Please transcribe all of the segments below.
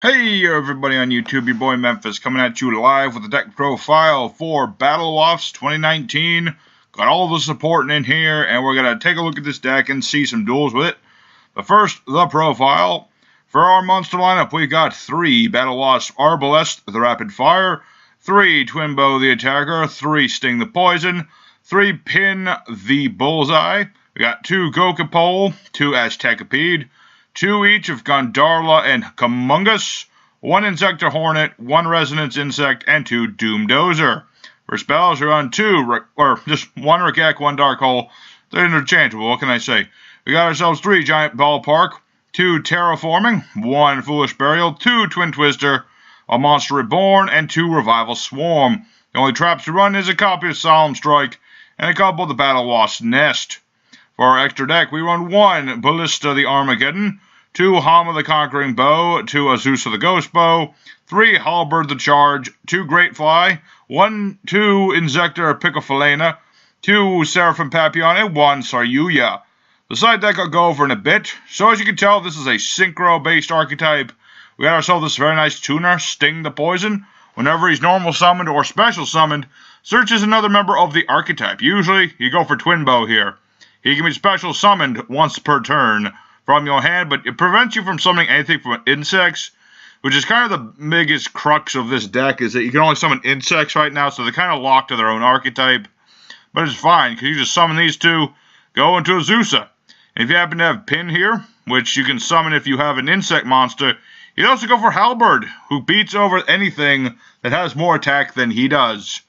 Hey everybody on YouTube, your boy Memphis coming at you live with a deck profile for Battlewasps 2019. Got all the support in here, and we're going to take a look at this deck and see some duels with it. But first, the profile. For our monster lineup, we've got 3 Battlewasp Arbalest, the Rapid Fire, 3 Twinbow, the Attacker, 3 Sting, the Poison, 3 Pin, the Bullseye. We got 2 Gokapole, 2 Aztekapede, 2 each of Gondarla and Kamungus, 1 Inzektor Hornet, 1 Resonance Insect, and 2 Doomdozer. For spells, we're on 2, or just 1 Rakek, 1 Dark Hole. They're interchangeable, what can I say? We got ourselves 3 Giant Ballpark, 2 Terraforming, 1 Foolish Burial, 2 Twin Twister, a Monster Reborn, and 2 Revival Swarm. The only traps to run is a copy of Solemn Strike and a couple of the Battlewasp Nest. For our extra deck, we run 1 Ballista the Armageddon, 2 Hama the Conquering Bow, 2 Azusa the Ghost Bow, 3 Halberd the Charge, 2 Great Fly, 2 Inzektor Picofalena, 2 Seraphim Papillon, and 1 Saryuya. The side deck I'll go over in a bit. So as you can tell, this is a Synchro-based archetype. We got ourselves this very nice tuner, Sting the Poison. Whenever he's normal summoned or special summoned, searches another member of the archetype. Usually, you go for Twinbow here. He can be special summoned once per turn from your hand, but it prevents you from summoning anything from insects, which is kind of the biggest crux of this deck, is that you can only summon insects right now, so they're kind of locked to their own archetype. But it's fine, because you just summon these 2, go into Azusa. And if you happen to have Pin here, which you can summon if you have an insect monster, you can also go for Halberd, who beats over anything that has more attack than he does.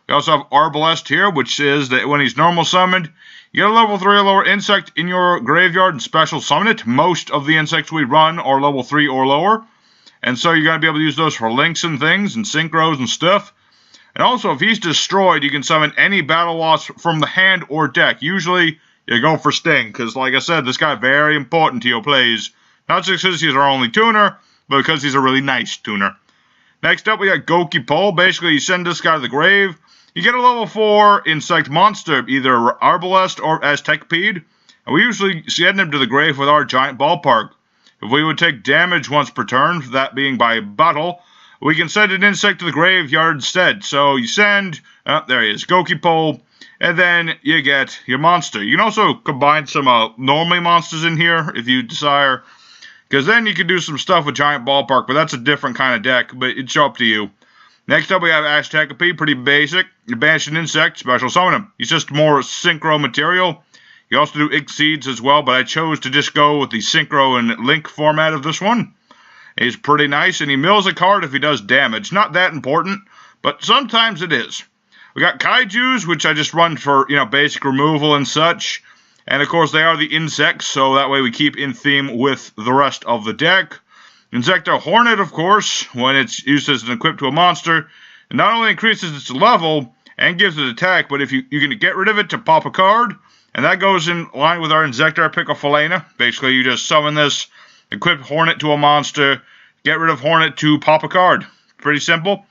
We also have Arbalest here, which is that when he's normal summoned, you get a level 3 or lower insect in your graveyard and special summon it. Most of the insects we run are level 3 or lower. And so you're going to be able to use those for links and things and synchros and stuff. And also, if he's destroyed, you can summon any Battlewasp from the hand or deck. Usually, you go for Sting, because like I said, this guy is very important to your plays. Not just because he's our only tuner, but because he's a really nice tuner. Next up, we got Gokapole. Basically, you send this guy to the grave. You get a level 4 insect monster, either Arbalest or Aztekapede, and we usually send him to the grave with our Giant Ballpark. If we would take damage once per turn, that being by battle, we can send an insect to the graveyard instead. So you send, there he is, Gokapole, and then you get your monster. You can also combine some normally monsters in here if you desire, because then you can do some stuff with Giant Ballpark, but that's a different kind of deck, but it's up to you. Next up, we have Aztekapede, pretty basic. You banish an insect, special summon him. He's just more synchro material. You also do Exceeds as well, but I chose to just go with the synchro and link format of this one. He's pretty nice, and he mills a card if he does damage. Not that important, but sometimes it is. We got Kaijus, which I just run for, basic removal and such. And of course, they are the insects, so that way we keep in theme with the rest of the deck. Inzektor Hornet, of course, when it's used as an equip to a monster, it not only increases its level and gives it attack, but if you can get rid of it to pop a card, and that goes in line with our Inzektor Picofalena. Basically, you just summon this, equip Hornet to a monster, get rid of Hornet to pop a card. Pretty simple.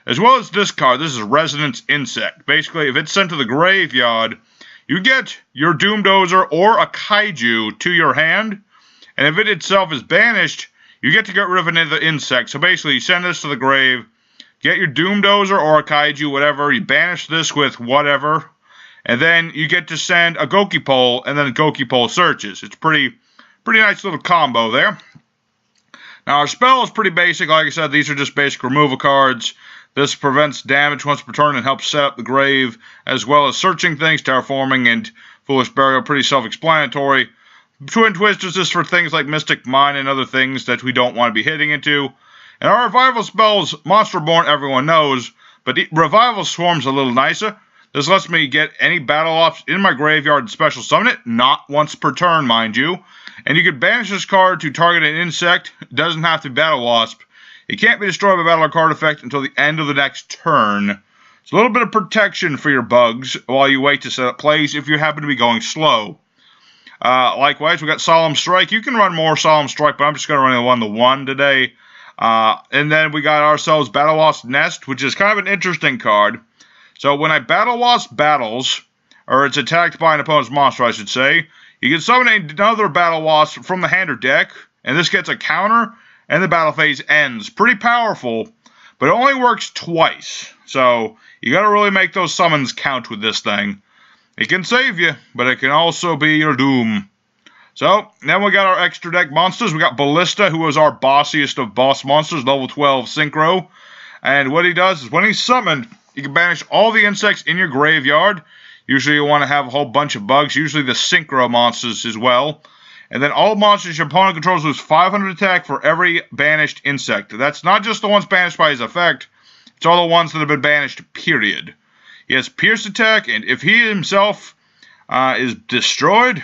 As well as this card, this is Resonance Insect. Basically, if it's sent to the graveyard, you get your Doomdozer or a Kaiju to your hand, and if it itself is banished, you get to get rid of another insect. So basically, you send this to the grave, get your Doomdozer or a Kaiju, whatever, you banish this with whatever, and then you get to send a Gokapole, and then Gokapole searches. It's pretty nice little combo there. Now, our spell is pretty basic. Like I said, these are just basic removal cards. This prevents damage once per turn and helps set up the grave, as well as searching things, terraforming, and Foolish Burial. Pretty self-explanatory. Twin Twisters is for things like Mystic Mine and other things that we don't want to be hitting into. And our Revival spells, Monster Reborn, everyone knows, but Revival Swarm's a little nicer. This lets me get any Battlewasps in my graveyard and special summon it, not once per turn, mind you. And you can banish this card to target an insect. It doesn't have to be Battlewasp. It can't be destroyed by battle or card effect until the end of the next turn. It's a little bit of protection for your bugs while you wait to set up plays if you happen to be going slow. Likewise, we got Solemn Strike. You can run more Solemn Strike, but I'm just going to run the 1 today. And then we got ourselves Battlewasp Nest, which is kind of an interesting card. So when a Battlewasp battles, or it's attacked by an opponent's monster, I should say, you can summon another Battlewasp from the hand or deck, and this gets a counter, and the battle phase ends. Pretty powerful, but it only works twice. So you gotta really make those summons count with this thing. It can save you, but it can also be your doom. So, then we got our extra deck monsters. We got Ballista, who is our bossiest of boss monsters, level 12 Synchro. And what he does is when he's summoned, you can banish all the insects in your graveyard. Usually you want to have a whole bunch of bugs, usually the Synchro monsters as well. And then all monsters your opponent controls lose 500 attack for every banished insect. That's not just the ones banished by his effect, it's all the ones that have been banished, period. He has Pierce attack, and if he himself is destroyed...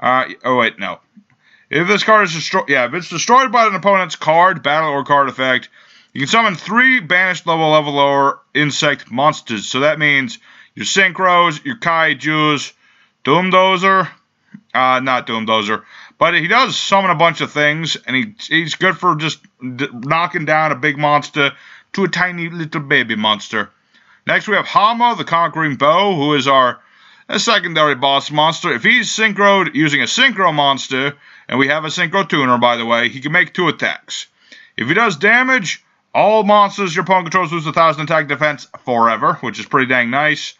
oh wait, no. If this card is destroyed, yeah, if it's destroyed by an opponent's card, battle, or card effect, you can summon 3 banished level lower insect monsters. So that means your Synchros, your Kaijus, Doomdozer, not Doomdozer, but he does summon a bunch of things, and he's good for just knocking down a big monster to a tiny little baby monster. Next we have Hama, the Conquering Bow, who is our secondary boss monster. If he's synchroed using a Synchro monster, and we have a Synchro tuner, by the way, he can make 2 attacks. If he does damage, all monsters your opponent controls lose 1,000 attack defense forever, which is pretty dang nice.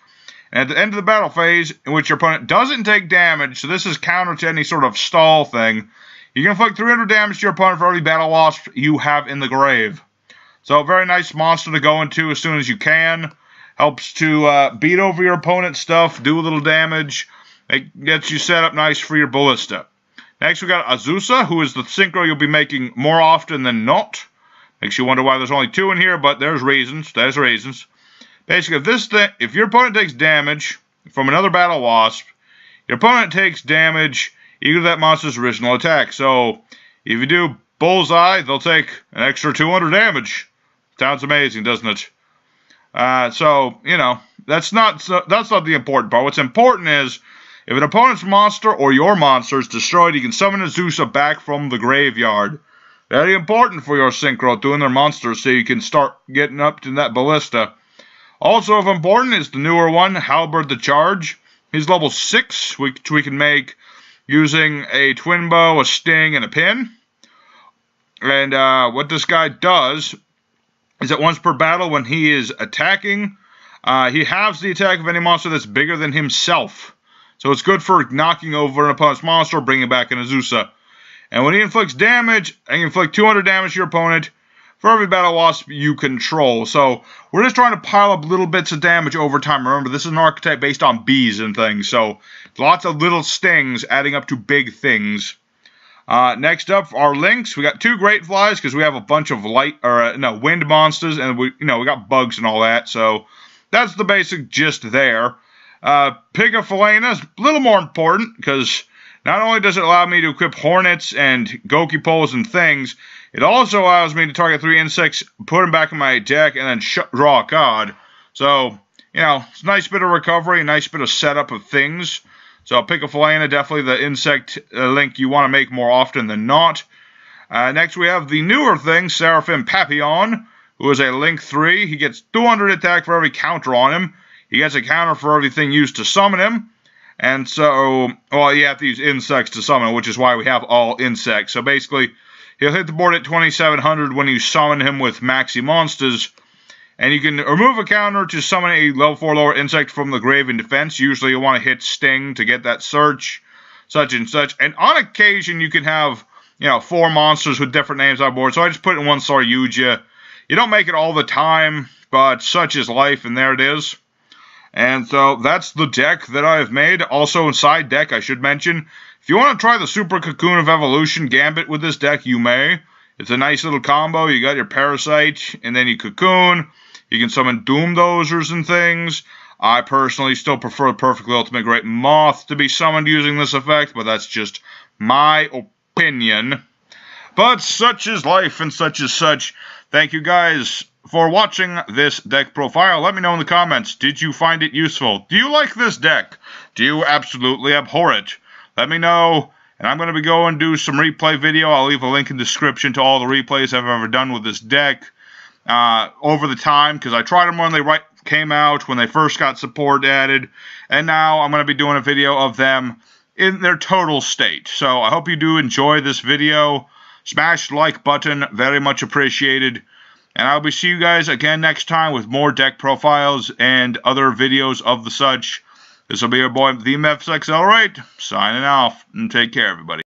And at the end of the battle phase, in which your opponent doesn't take damage, so this is counter to any sort of stall thing, you can inflict 300 damage to your opponent for every Battlewasp you have in the grave. So a very nice monster to go into as soon as you can. Helps to beat over your opponent's stuff, do a little damage. It gets you set up nice for your Ballista. Next we got Azusa, who is the Synchro you'll be making more often than not. Makes you wonder why there's only 2 in here, but there's reasons. There's reasons. Basically, if your opponent takes damage from another Battlewasp, your opponent takes damage equal to that monster's original attack. So, if you do Bullseye, they'll take an extra 200 damage. Sounds amazing, doesn't it? So, you know, that's not the important part. What's important is, if an opponent's monster or your monster is destroyed, you can summon Azusa back from the graveyard. Very important for your Synchro doing their monsters so you can start getting up to that Ballista. Also of important is the newer one, Halberd the Charge. He's level 6, which we can make using a Twin Bow, a Sting, and a Pin. And what this guy does is that once per battle when he is attacking, he halves the attack of any monster that's bigger than himself. So it's good for knocking over an opponent's monster or bringing back an Azusa. And when he inflicts damage, he can inflict 200 damage to your opponent for every Battlewasp you control. So we're just trying to pile up little bits of damage over time. Remember, this is an archetype based on bees and things. So lots of little stings adding up to big things. Next up, our links. We got 2 Great Flies because we have a bunch of wind monsters, and we got bugs and all that. So that's the basic gist there. Pigafalena is a little more important because not only does it allow me to equip Hornets and Goki Poles and things, it also allows me to target 3 insects, put them back in my deck, and then draw a card. So, you know, it's a nice bit of recovery, a nice bit of setup of things. So, Pigafalena, definitely the insect link you want to make more often than not. Next, we have the newer thing, Seraphim Papillon, who is a link 3. He gets 200 attack for every counter on him. He gets a counter for everything used to summon him. And so, well, you have to use insects to summon, which is why we have all insects. So basically, he'll hit the board at 2,700 when you summon him with Maxi Monsters. And you can remove a counter to summon a level 4 lower insect from the grave in defense. Usually you want to hit Sting to get that search, such and such. And on occasion, you can have, 4 monsters with different names on board. So I just put in one Saryuja. You don't make it all the time, but such is life, and there it is. And so that's the deck that I have made. Also, a side deck, I should mention. If you want to try the Super Cocoon of Evolution Gambit with this deck, you may. It's a nice little combo. You got your Parasite, and then you Cocoon. You can summon Doomdozers and things. I personally still prefer the Perfectly Ultimate Great Moth to be summoned using this effect, but that's just my opinion. But such is life, and such is such. Thank you guys for watching this deck profile. Let me know in the comments, did you find it useful? Do you like this deck? Do you absolutely abhor it? Let me know, and I'm going to be going do some replay video. I'll leave a link in the description to all the replays I've ever done with this deck over the time, because I tried them when they came out, when they first got support added, and now I'm going to be doing a video of them in their total state. So I hope you do enjoy this video. Smash the like button, very much appreciated. And I'll be see you guys again next time with more deck profiles and other videos of the such. This will be your boy, the MFXL, signing off, and take care, everybody.